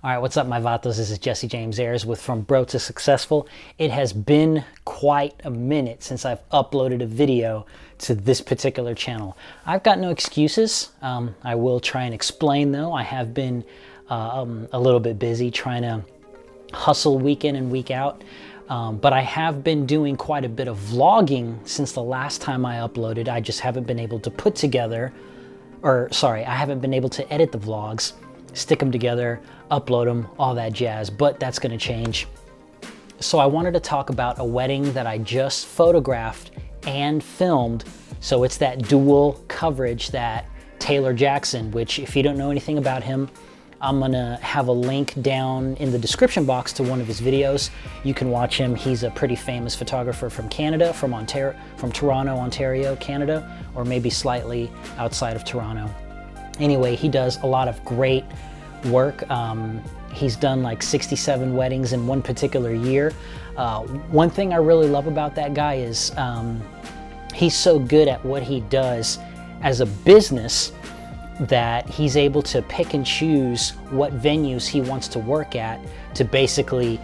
All right, what's up, my vatos? This is Jesse James Ayers with From Bro to Successful. It has been quite a minute since I've uploaded a video to this particular channel. I've got no excuses. I will try and explain, though. I have been a little bit busy trying to hustle week in and week out. But I have been doing quite a bit of vlogging since the last time I uploaded. I just haven't been able to I haven't been able to edit the vlogs, stick them together, upload them, all that jazz, but that's gonna change. So I wanted to talk about a wedding that I just photographed and filmed. So it's that dual coverage that Taylor Jackson, which if you don't know anything about him, I'm gonna have a link down in the description box to one of his videos. You can watch him. He's a pretty famous photographer from Canada, from Toronto, Ontario, Canada, or maybe slightly outside of Toronto. Anyway, he does a lot of great work. He's done like 67 weddings in one particular year. One thing I really love about that guy is he's so good at what he does as a business that he's able to pick and choose what venues he wants to work at to basically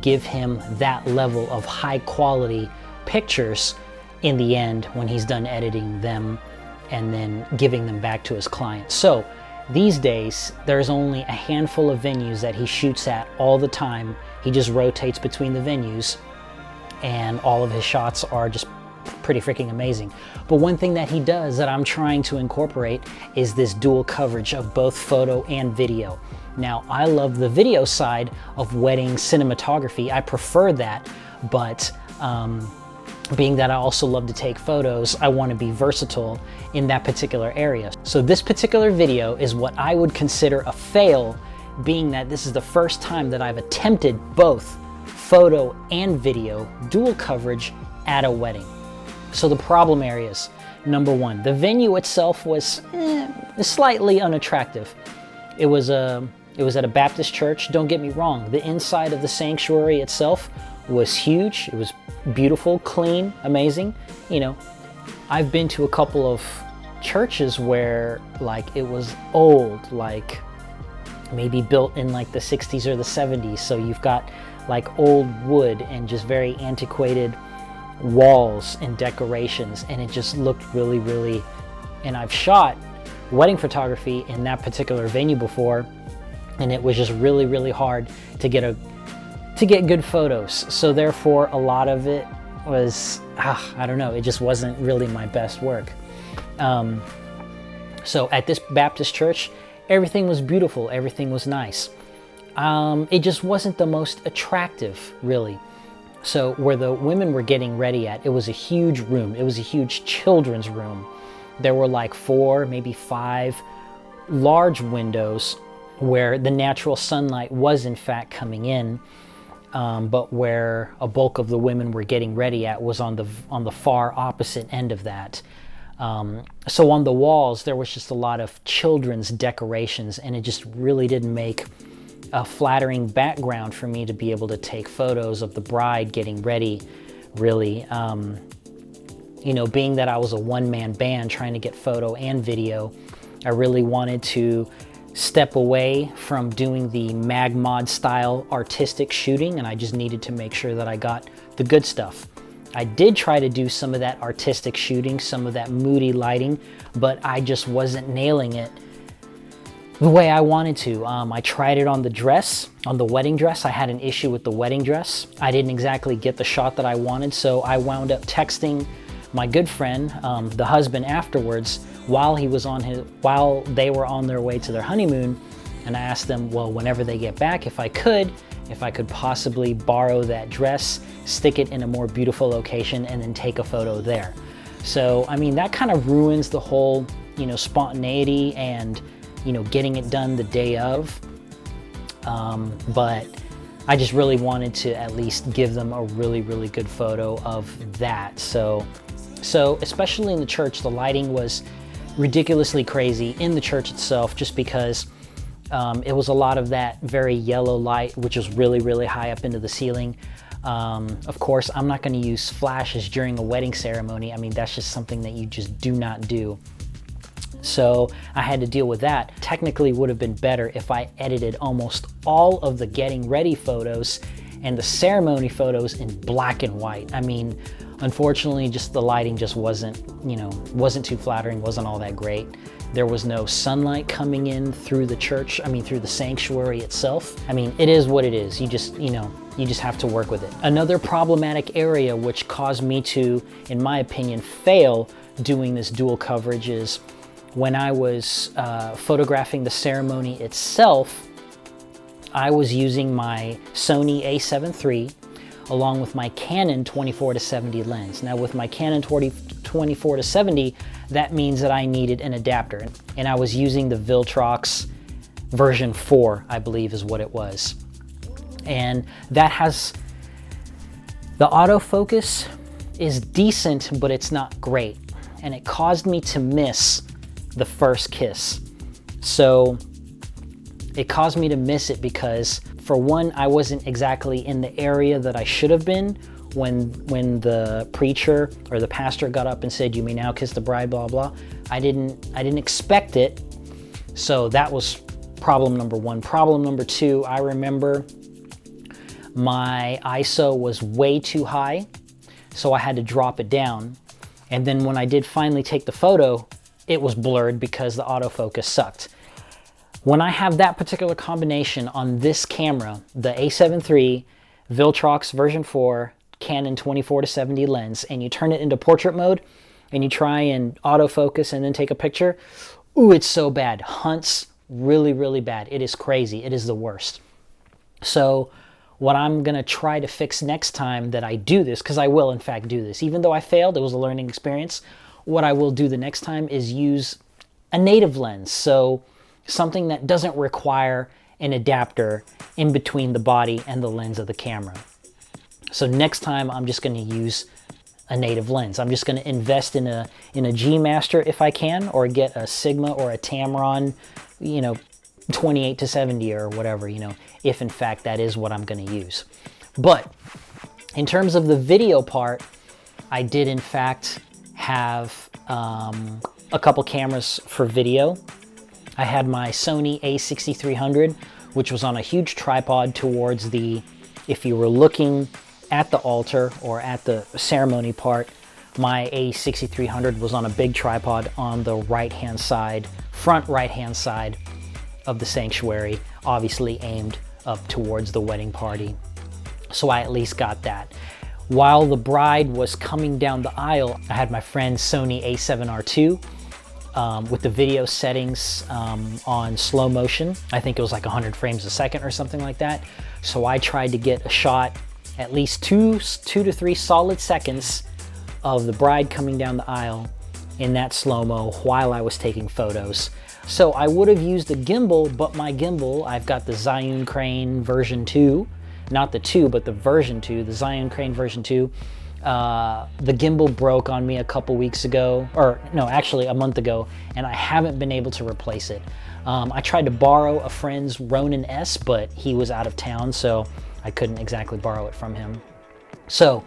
give him that level of high quality pictures in the end when he's done editing them and then giving them back to his clients. So these days, there's only a handful of venues that he shoots at all the time. He just rotates between the venues and all of his shots are just pretty freaking amazing. But one thing that he does that I'm trying to incorporate is this dual coverage of both photo and video. Now, I love the video side of wedding cinematography. I prefer that, but being that I also love to take photos, I want to be versatile in that particular area. So this particular video is what I would consider a fail, being that this is the first time that I've attempted both photo and video dual coverage at a wedding. So the problem areas: number one, the venue itself was slightly unattractive. It was at a Baptist church. Don't get me wrong. The inside of the sanctuary itself was huge. It was beautiful, clean, amazing. You know, I've been to a couple of churches where like it was old, like maybe built in like the 60s or the 70s. So you've got like old wood and just very antiquated walls and decorations, and it just looked really, and I've shot wedding photography in that particular venue before, and it was just really hard to get good photos. So therefore a lot of it was I don't know, it just wasn't really my best work. So at this Baptist church, everything was beautiful, everything was nice. It just wasn't the most attractive, really. So where the women were getting ready at, it was a huge room. It was a huge children's room. There were like 4, maybe 5 large windows where the natural sunlight was in fact coming in, but where a bulk of the women were getting ready at was on the far opposite end of that. So on the walls, there was just a lot of children's decorations, and it just really didn't make a flattering background for me to be able to take photos of the bride getting ready, really. You know, being that I was a one-man band trying to get photo and video, I really wanted to step away from doing the mag mod style artistic shooting, and I just needed to make sure that I got the good stuff. I did try to do some of that artistic shooting, some of that moody lighting, but I just wasn't nailing it the way I wanted to. I tried it on the dress, on the wedding dress. I had an issue with the wedding dress. I didn't exactly get the shot that I wanted, so I wound up texting my good friend, the husband, afterwards while they were on their way to their honeymoon, and I asked them, well, whenever they get back, if I could possibly borrow that dress, stick it in a more beautiful location, and then take a photo there. So, I mean, that kind of ruins the whole, you know, spontaneity and, you know, getting it done the day of. But I just really wanted to at least give them a really good photo of that. So especially in the church, the lighting was ridiculously crazy in the church itself, just because it was a lot of that very yellow light, which was really high up into the ceiling. Of course, I'm not going to use flashes during a wedding ceremony. I mean, that's just something that you just do not do. So I had to deal with that. Technically would have been better if I edited almost all of the getting ready photos and the ceremony photos in black and white. I mean, unfortunately, just the lighting just wasn't, wasn't too flattering, wasn't all that great. There was no sunlight coming in through the church, through the sanctuary itself. It is what it is. You just have to work with it. Another problematic area which caused me to, in my opinion, fail doing this dual coverage is when I was photographing the ceremony itself, I was using my Sony a7 III along with my Canon 24-70 lens. Now with my Canon 24-70, that means that I needed an adapter, and I was using the Viltrox version 4, I believe is what it was. And that has, the autofocus is decent, but it's not great. And it caused me to miss the first kiss. So it caused me to miss it because, for one, I wasn't exactly in the area that I should have been when the preacher or the pastor got up and said, "You may now kiss the bride," blah blah. I didn't expect it. So that was problem number one. Problem number two, I remember my ISO was way too high, so I had to drop it down. And then when I did finally take the photo, it was blurred because the autofocus sucked. When I have that particular combination on this camera, the a7 III, Viltrox version 4, Canon 24-70 lens, and you turn it into portrait mode, and you try and autofocus and then take a picture, ooh, it's so bad. Hunts really, really bad. It is crazy. It is the worst. So what I'm gonna try to fix next time that I do this, because I will in fact do this, even though I failed, it was a learning experience, what I will do the next time is use a native lens. So something that doesn't require an adapter in between the body and the lens of the camera. So next time I'm just going to use a native lens. I'm just going to invest in a G Master if I can, or get a Sigma or a Tamron, 28-70 or whatever, if in fact that is what I'm going to use. But in terms of the video part, I did in fact have a couple cameras for video. I had my Sony a6300, which was on a huge tripod towards the, if you were looking at the altar or at the ceremony part, my a6300 was on a big tripod on the right-hand side, front right-hand side of the sanctuary, obviously aimed up towards the wedding party. So I at least got that. While the bride was coming down the aisle, I had my friend's Sony a7R II, with the video settings on slow motion. I think it was like 100 frames a second or something like that. So I tried to get a shot, at least two to three solid seconds of the bride coming down the aisle in that slow-mo while I was taking photos. So I would have used a gimbal, but my gimbal, I've got the Zhiyun Crane version 2, not the 2, but the version 2, the Zhiyun Crane version 2. The gimbal broke on me a couple weeks ago, or no, actually a month ago, and I haven't been able to replace it. I tried to borrow a friend's Ronin S, but he was out of town, so I couldn't exactly borrow it from him. So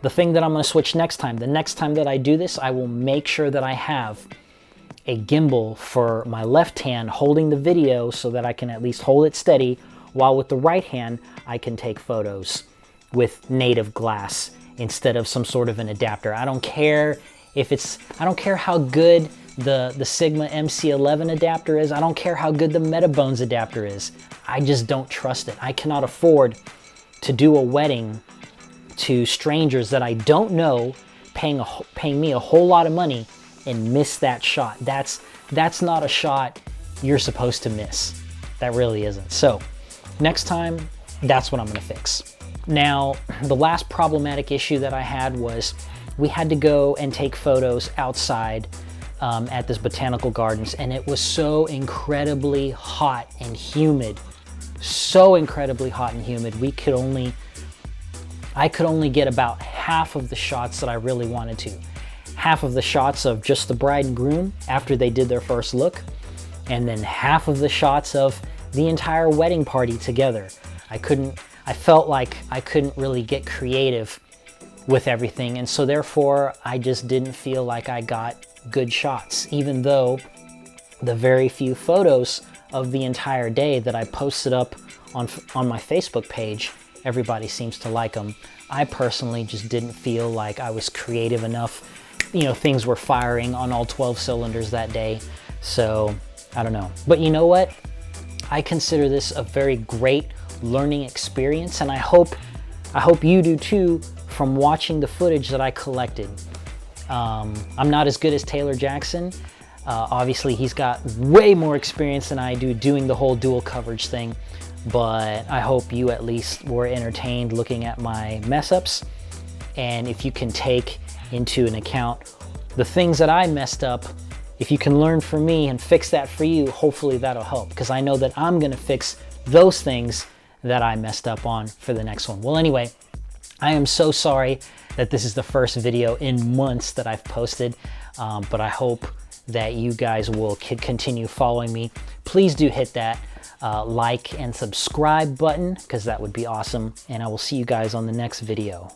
the thing that I'm going to switch next time, the next time that I do this, I will make sure that I have a gimbal for my left hand holding the video so that I can at least hold it steady, while with the right hand I can take photos with native glass instead of some sort of an adapter. I don't care if it's, I don't care how good the Sigma MC11 adapter is. I don't care how good the Metabones adapter is. I just don't trust it. I cannot afford to do a wedding to strangers that I don't know, paying me a whole lot of money, and miss that shot. That's not a shot you're supposed to miss. That really isn't. So next time, that's what I'm gonna fix. Now, the last problematic issue that I had was we had to go and take photos outside at this botanical gardens, and it was so incredibly hot and humid. So incredibly hot and humid. I could only get about half of the shots that I really wanted to. Half of the shots of just the bride and groom after they did their first look, and then half of the shots of the entire wedding party together. I felt like I couldn't really get creative with everything, and so therefore I just didn't feel like I got good shots, even though the very few photos of the entire day that I posted up on my Facebook page, everybody seems to like them. I personally just didn't feel like I was creative enough. You know, things were firing on all 12 cylinders that day. So I don't know. But you know what? I consider this a very great learning experience, and I hope you do too from watching the footage that I collected. I'm not as good as Taylor Jackson. Obviously, he's got way more experience than I do doing the whole dual coverage thing, but I hope you at least were entertained looking at my mess ups. And if you can take into an account the things that I messed up, if you can learn from me and fix that for you, hopefully that'll help, because I know that I'm gonna fix those things that I messed up on for the next one. Well, anyway, I am so sorry that this is the first video in months that I've posted, but I hope that you guys will continue following me. Please do hit that like and subscribe button, because that would be awesome, and I will see you guys on the next video.